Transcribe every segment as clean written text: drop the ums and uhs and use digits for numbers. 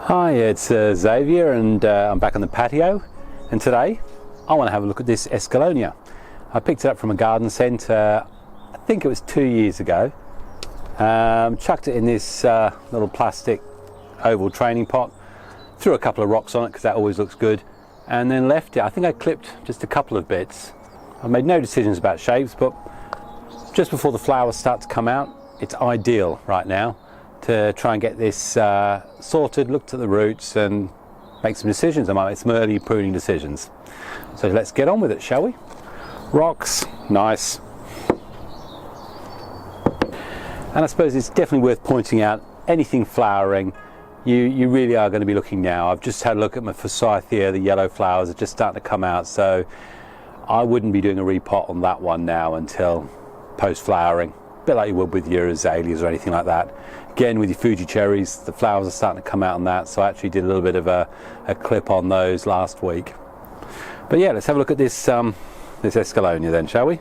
Hi, it's Xavier and I'm back on the patio, and today I want to have a look at this Escallonia. I picked it up from a garden centre, I think it was 2 years ago. Chucked it in this little plastic oval training pot, threw a couple of rocks on it because that always looks good, and then left it. I think I clipped just a couple of bits. I made no decisions about shapes, but just before the flowers start to come out, it's ideal right now to try and get this sorted, looked at the roots and make some decisions. I might make some early pruning decisions. So let's get on with it, shall we? Rocks, nice. And I suppose it's definitely worth pointing out, anything flowering, you really are going to be looking now. I've just had a look at my Forsythia, the yellow flowers are just starting to come out, so I wouldn't be doing a repot on that one now until post-flowering. A bit like you would with your azaleas or anything like that. Again, with your Fuji cherries, the flowers are starting to come out on that, so I actually did a little bit of a clip on those last week. But yeah, let's have a look at this this Escallonia then, shall we?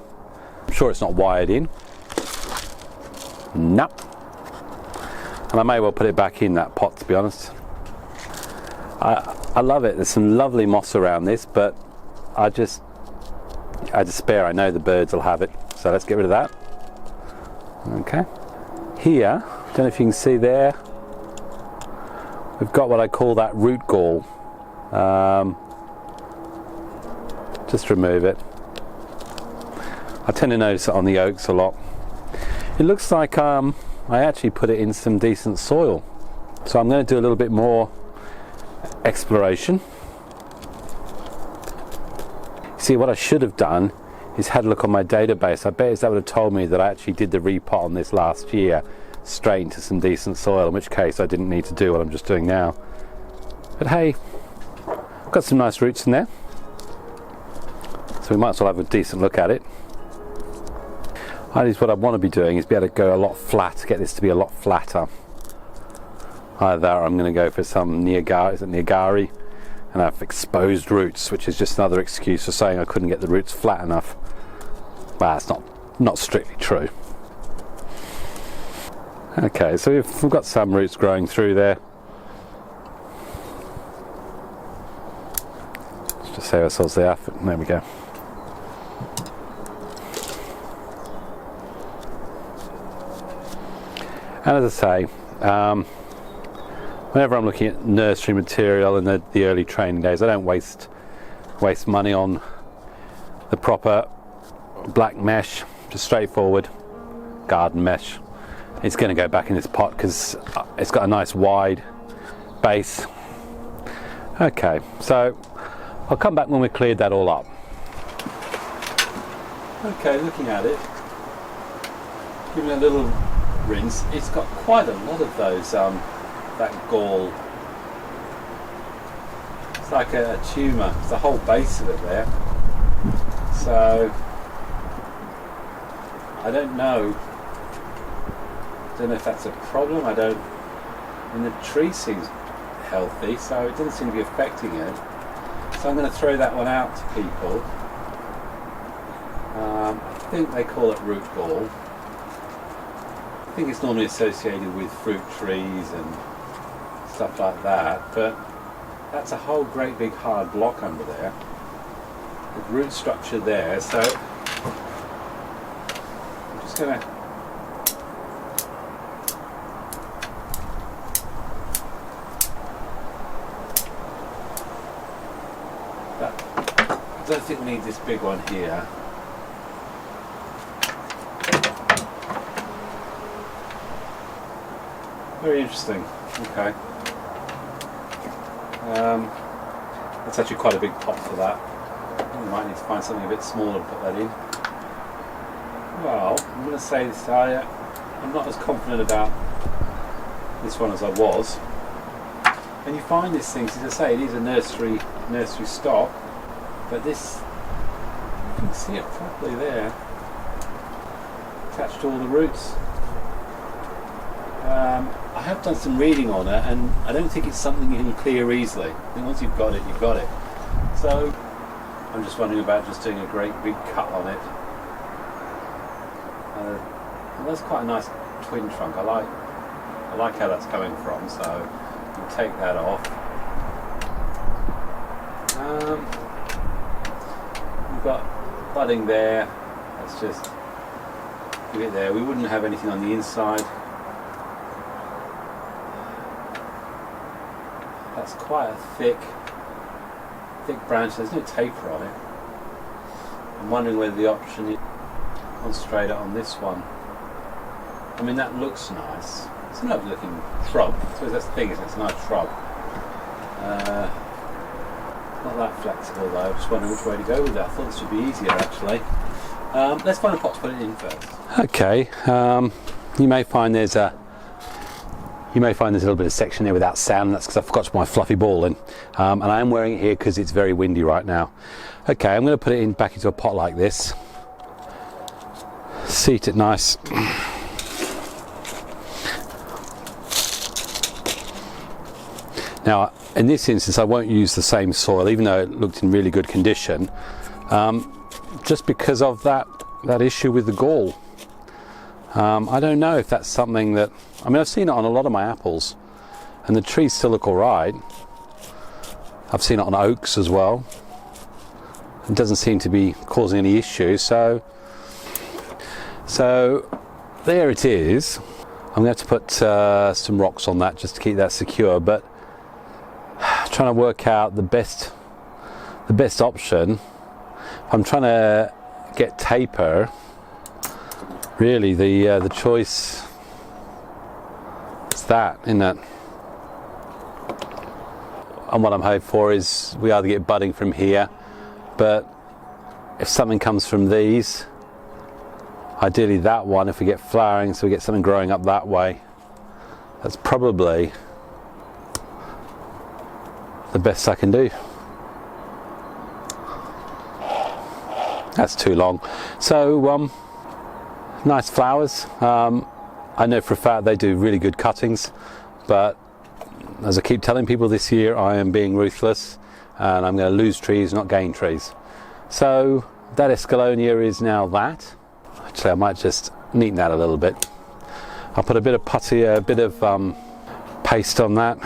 I'm sure it's not wired in. Nope. And I may well put it back in that pot, to be honest. I love it. There's some lovely moss around this, but I despair. I know the birds will have it, so let's get rid of that. Okay. Here, don't know if you can see there, we've got what I call that root gall. Just remove it. I tend to notice it on the oaks a lot. It looks like I actually put it in some decent soil, so I'm going to do a little bit more exploration. See, what I should have done is had a look on my database. I bet that would have told me that I actually did the repot on this last year straight into some decent soil, in which case I didn't need to do what I'm just doing now. But hey, I've got some nice roots in there, so we might as well have a decent look at it. What I want to be doing is be able to go a lot flat, get this to be a lot flatter. Either I'm going to go for some Niagari and have exposed roots, which is just another excuse for saying I couldn't get the roots flat enough. Well, it's not strictly true. Okay, so we've got some roots growing through there. Let's just save ourselves the effort. There we go. And as I say, whenever I'm looking at nursery material in the early training days, I don't waste money on the proper black mesh, just straightforward garden mesh. It's going to go back in this pot because it's got a nice wide base. Okay, so I'll come back when we've cleared that all up. Okay, looking at it, giving it a little rinse, it's got quite a lot of those that gall. It's like a tumour. It's the whole base of it there. So I don't know if that's a problem. And the tree seems healthy, so it doesn't seem to be affecting it. So I'm going to throw that one out to people. I think they call it root gall. I think it's normally associated with fruit trees and stuff like that, but that's a whole great big hard block under there with root structure there. So I'm just going to I don't think we need this big one here. Very interesting. Okay. That's actually quite a big pot for that. We might need to find something a bit smaller and put that in. Well, I'm going to say this. I'm not as confident about this one as I was. And you find these things, as I say, it is a nursery stock, but this, you can see it properly there, attached to all the roots. I have done some reading on it, and I don't think it's something you can clear easily. I think once you've got it, you've got it. So I'm just wondering about just doing a great big cut on it. And that's quite a nice twin trunk. I like how that's coming from. So Take that off. We've got budding there. Let's just give it there. We wouldn't have anything on the inside. That's quite a thick branch. There's no taper on it. I'm wondering whether the option is concentrate it on this one. I mean, that looks nice. It's a nice looking shrub. I suppose that's the thing, isn't it? It's a nice shrub. Not that flexible though. I'm just wondering which way to go with that. I thought this would be easier actually. Let's find a pot to put it in first. Okay. You may find there's a little bit of section there without sound. That's because I forgot to put my fluffy ball in, and I am wearing it here because it's very windy right now. Okay, I'm going to put it back into a pot like this. Seat it nice. Now, in this instance, I won't use the same soil, even though it looked in really good condition, just because of that issue with the gall. I don't know if that's something that, I mean, I've seen it on a lot of my apples, and the trees still look all right. I've seen it on oaks as well. It doesn't seem to be causing any issues, so there it is. I'm going to have to put some rocks on that just to keep that secure, but trying to work out the best option. I'm trying to get taper. Really, the choice is that, isn't it? And what I'm hoping for is we either get budding from here, but if something comes from these, ideally that one, if we get flowering, so we get something growing up that way, that's probably the best I can do. That's too long. So nice flowers. I know for a fact they do really good cuttings, but as I keep telling people this year, I am being ruthless and I'm going to lose trees, not gain trees. So that Escallonia is now that. Actually, I might just neaten that a little bit. I'll put a bit of putty, a bit of paste on that,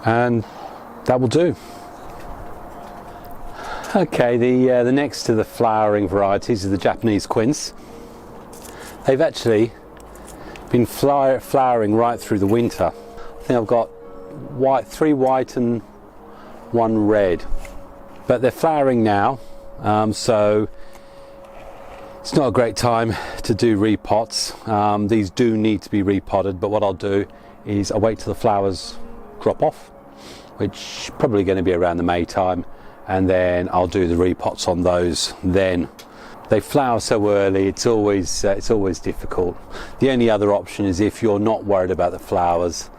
and that will do. Okay, the next to the flowering varieties is the Japanese Quince. They've actually been flowering right through the winter. I think I've got three white and one red, but they're flowering now, so it's not a great time to do repots. These do need to be repotted, but what I'll do is I'll wait till the flowers drop off, which probably going to be around the May time, and then I'll do the repots on those then. They flower so early, it's always difficult. The only other option is if you're not worried about the flowers,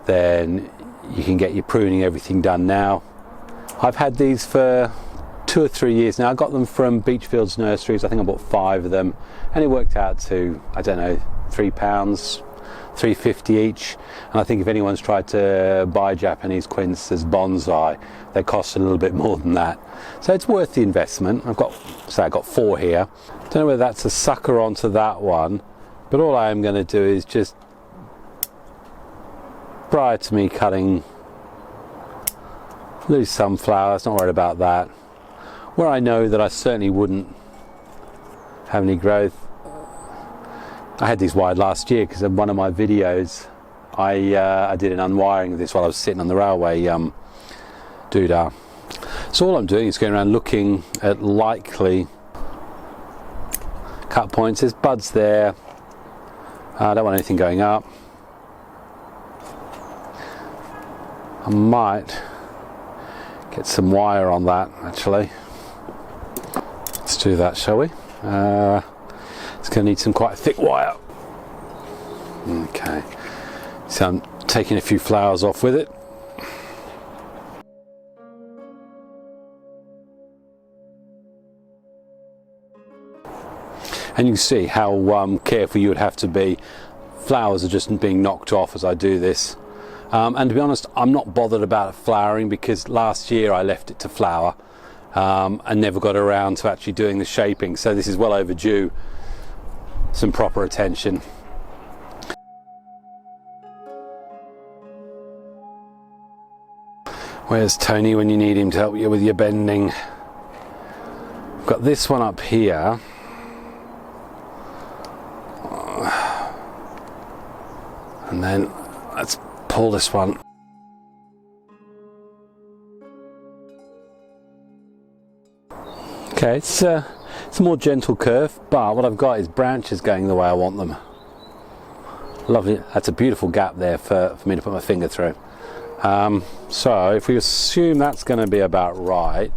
then you can get your pruning everything done now. I've had these for 2 or 3 years now. I got them from Beachfields Nurseries. I think I bought 5 of them, and it worked out to, I don't know, £3, $3.50 each. And I think if anyone's tried to buy Japanese Quince as bonsai, they cost a little bit more than that. So it's worth the investment. I've got 4 here. Don't know whether that's a sucker onto that one, but all I am going to do is just, prior to me cutting, lose some flowers, not worried about that. Where I know that I certainly wouldn't have any growth, I had these wired last year because in one of my videos I did an unwiring of this while I was sitting on the railway doodah. So all I'm doing is going around looking at likely cut points. There's buds there. I don't want anything going up. I might get some wire on that actually. Let's do that, shall we? It's going to need some quite thick wire. Okay, so I'm taking a few flowers off with it. And you can see how careful you would have to be. Flowers are just being knocked off as I do this. And to be honest, I'm not bothered about flowering because last year I left it to flower and never got around to actually doing the shaping. So this is well overdue some proper attention. Where's Tony when you need him to help you with your bending? I've got this one up here. And then let's pull this one. Okay, it's a more gentle curve, but what I've got is branches going the way I want them. Lovely, that's a beautiful gap there for me to put my finger through. So if we assume that's going to be about right,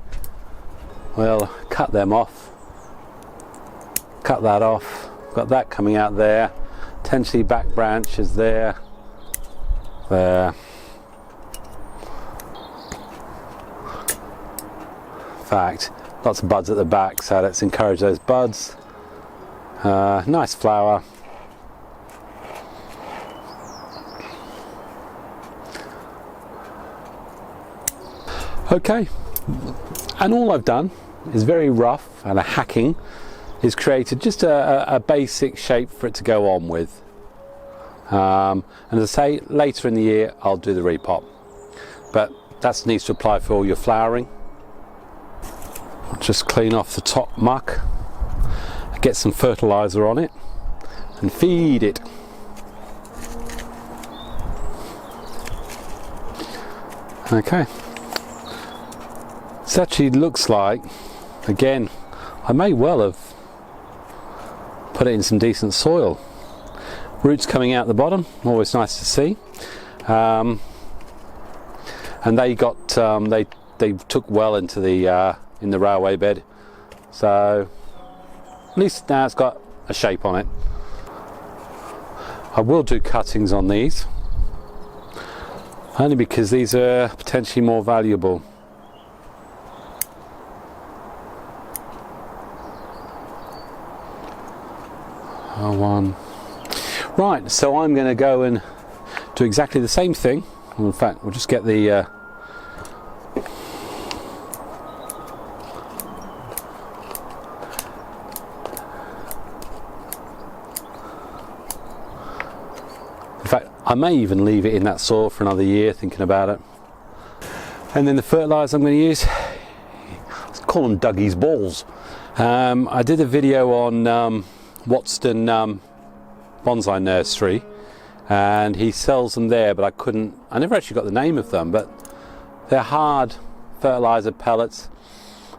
we'll cut them off, cut that off, got that coming out there, potentially back branches there, there. In fact, lots of buds at the back, so let's encourage those buds. Nice flower. Okay, and all I've done is very rough and a hacking is created just a basic shape for it to go on with. And as I say, later in the year I'll do the repot, but that needs to apply for all your flowering. Just clean off the top muck, get some fertilizer on it and feed it. Okay, this actually looks like, again, I may well have put it in some decent soil. Roots coming out the bottom, always nice to see. And they got they took well into the in the railway bed, so at least now it's got a shape on it. I will do cuttings on these, only because these are potentially more valuable. One. Right, so I'm going to go and do exactly the same thing. In fact, we'll just get the in fact, I may even leave it in that soil for another year, thinking about it. And then the fertilizer I'm going to use, let's call them Dougie's balls. I did a video on Watson Bonsai Nursery, and he sells them there, but I never actually got the name of them, but they're hard fertilizer pellets,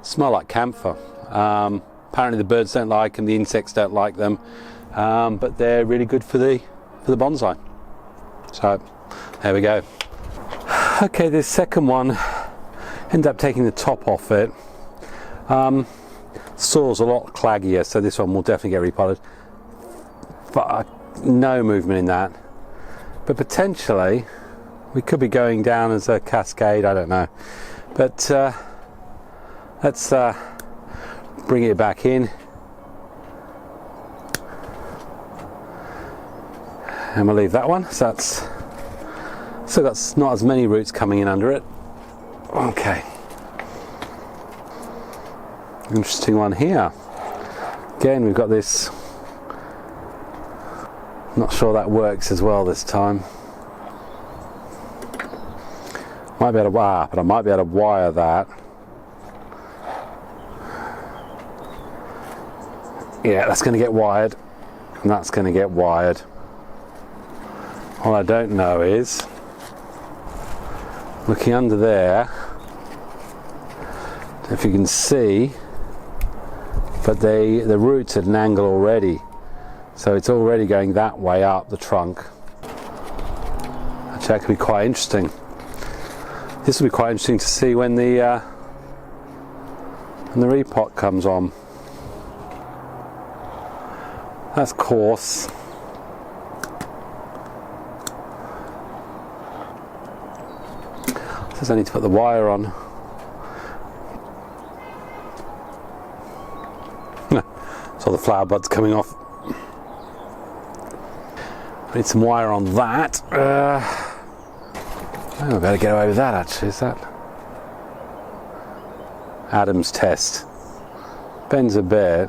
smell like camphor. Apparently the birds don't like them, the insects don't like them, but they're really good for the bonsai. So there we go. Okay, this second one, ended up taking the top off it. Soil's a lot claggier, so this one will definitely get repotted, but no movement in that. But potentially we could be going down as a cascade, I don't know, but let's bring it back in, and we'll leave that one. So that's still got not as many roots coming in under it. Okay, interesting one here. Again, we've got this, not sure that works as well this time. Might be able to wire, but I might be able to wire that. Yeah, that's going to get wired, and that's going to get wired. All I don't know is, looking under there, if you can see, but the root's at an angle already, so it's already going that way up the trunk. Actually, that could be quite interesting. This will be quite interesting to see when the repot comes on. That's coarse. Says I need to put the wire on. So the flower buds coming off. I need some wire on that. I better get away with that actually. Is that Adam's test? Bends a bit.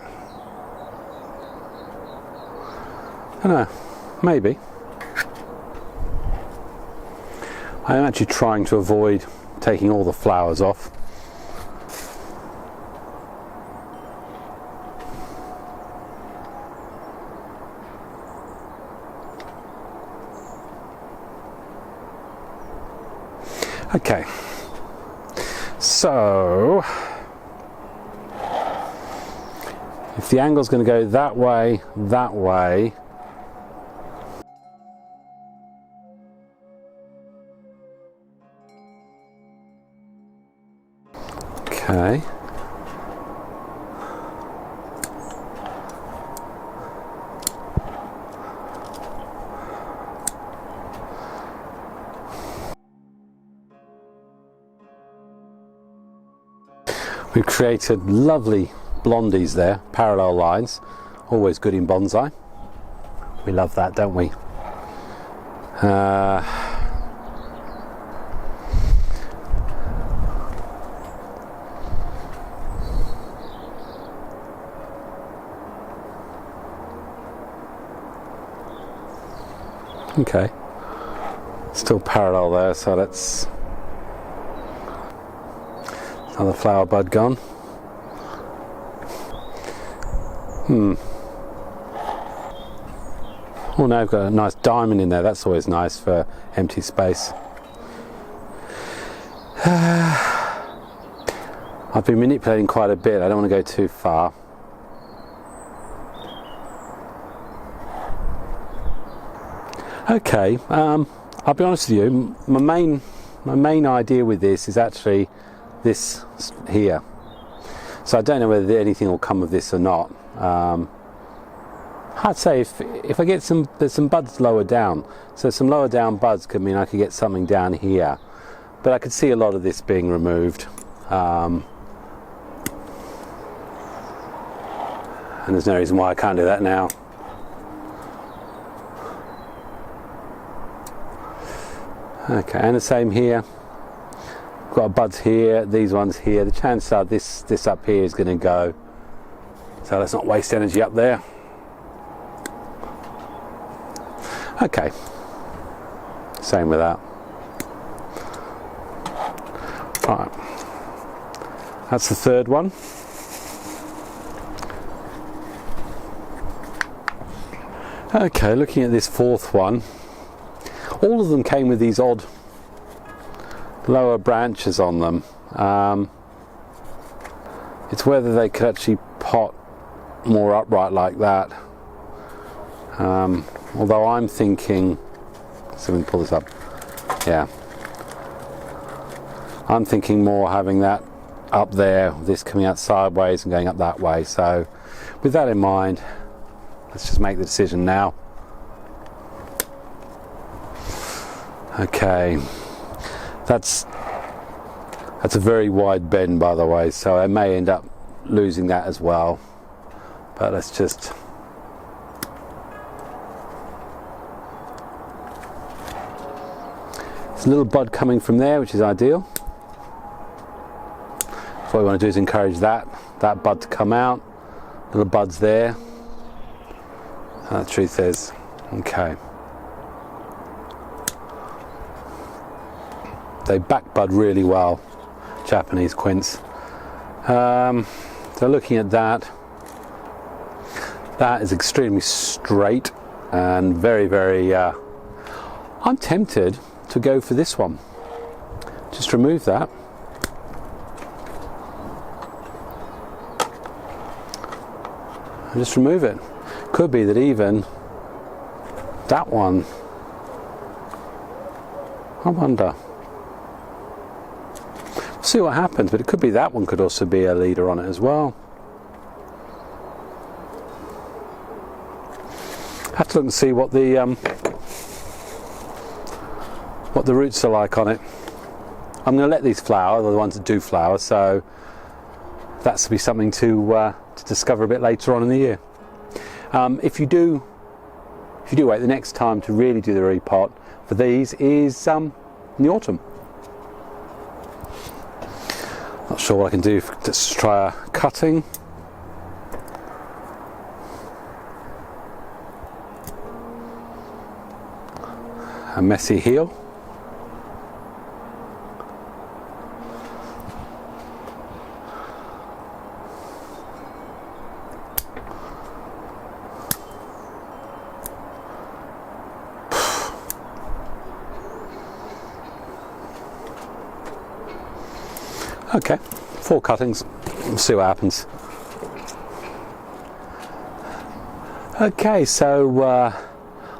I don't know, maybe. I'm actually trying to avoid taking all the flowers off. Okay, so if the angle's going to go that way, okay. We've created lovely blondies there, parallel lines, always good in bonsai. We love that, don't we? Okay, still parallel there, so that's another flower bud gone. Oh, now I've got a nice diamond in there. That's always nice for empty space. I've been manipulating quite a bit. I don't want to go too far. Okay, I'll be honest with you. My main idea with this is actually this here. So I don't know whether anything will come of this or not. I'd say if I get there's some buds lower down, so some lower down buds could mean I could get something down here, but I could see a lot of this being removed, and there's no reason why I can't do that now. Okay, and the same here. Got buds here, these ones here. The chances are this up here is going to go, so let's not waste energy up there. Okay, same with that. Right, that's the third one. Okay, looking at this fourth one, all of them came with these odd lower branches on them. It's whether they could actually pot more upright like that. Although I'm thinking, so let me pull this up. Yeah, I'm thinking more having that up there, this coming out sideways and going up that way. So with that in mind, let's just make the decision now. Okay, that's a very wide bend, by the way, so I may end up losing that as well, but let's just there's a little bud coming from there, which is ideal. So what we want to do is encourage that bud to come out. Little buds there, and the truth is, okay, they back bud really well, Japanese Quince. So looking at that is extremely straight and very, very, I'm tempted to go for this one. Just remove that. And just remove it. Could be that even that one, I wonder. See what happens, but it could be that one could also be a leader on it as well. Have to look and see what the roots are like on it. I'm going to let these flower, the ones that do flower, so that's to be something to discover a bit later on in the year. If you do wait, the next time to really do the repot for these is in the autumn. Not sure what I can do. Let's try a cutting. A messy heel. Okay, 4 cuttings. We'll see what happens. Okay, so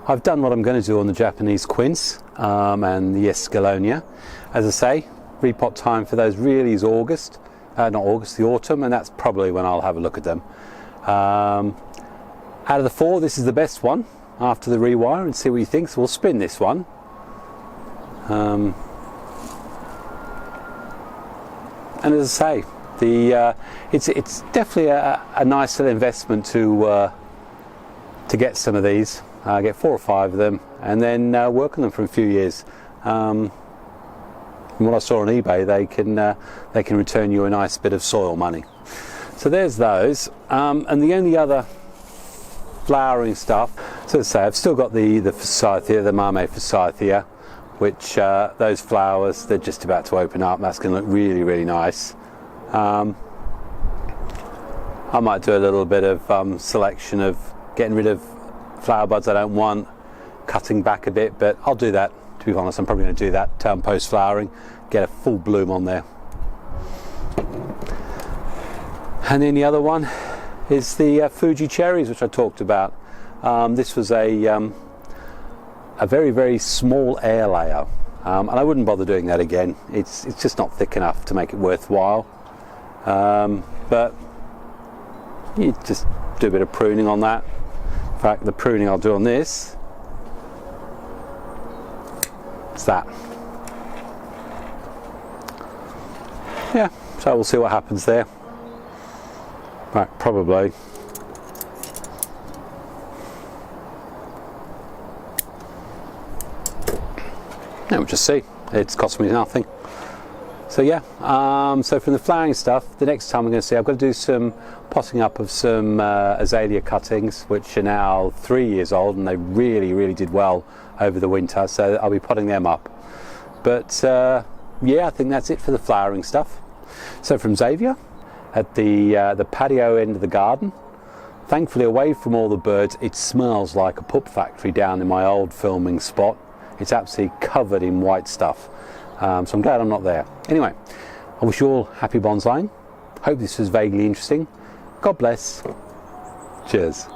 I've done what I'm going to do on the Japanese Quince and the Escallonia. As I say, repot time for those really is August, not August, the autumn, and that's probably when I'll have a look at them. Out of the 4, this is the best one after the rewire, and see what you think. So we'll spin this one. And as I say, it's definitely a nice little investment to get some of these. Get 4 or 5 of them, and then work on them for a few years. From what I saw on eBay, they can return you a nice bit of soil money. So there's those, and the only other flowering stuff. So let's say I've still got the Forsythia, the Mame Forsythia, which those flowers, they're just about to open up. That's going to look really, really nice. I might do a little bit of selection of getting rid of flower buds I don't want, cutting back a bit, but I'll do that. To be honest, I'm probably going to do that post flowering, get a full bloom on there. And then the other one is the Fuji Cherries, which I talked about. This was a very, very small air layer, and I wouldn't bother doing that again. It's just not thick enough to make it worthwhile. But you just do a bit of pruning on that. In fact, the pruning I'll do on this is that. Yeah, so we'll see what happens there. Right, probably. Yeah, we'll just see. It's cost me nothing. So yeah, so from the flowering stuff, the next time I'm going to see, I've got to do some potting up of some azalea cuttings, which are now 3 years old, and they really, really did well over the winter. So I'll be potting them up. But yeah, I think that's it for the flowering stuff. So from Xavier, at the patio end of the garden, thankfully away from all the birds, it smells like a pup factory down in my old filming spot. It's absolutely covered in white stuff. So I'm glad I'm not there. Anyway, I wish you all happy bonsaiing. Hope this was vaguely interesting. God bless. Cheers.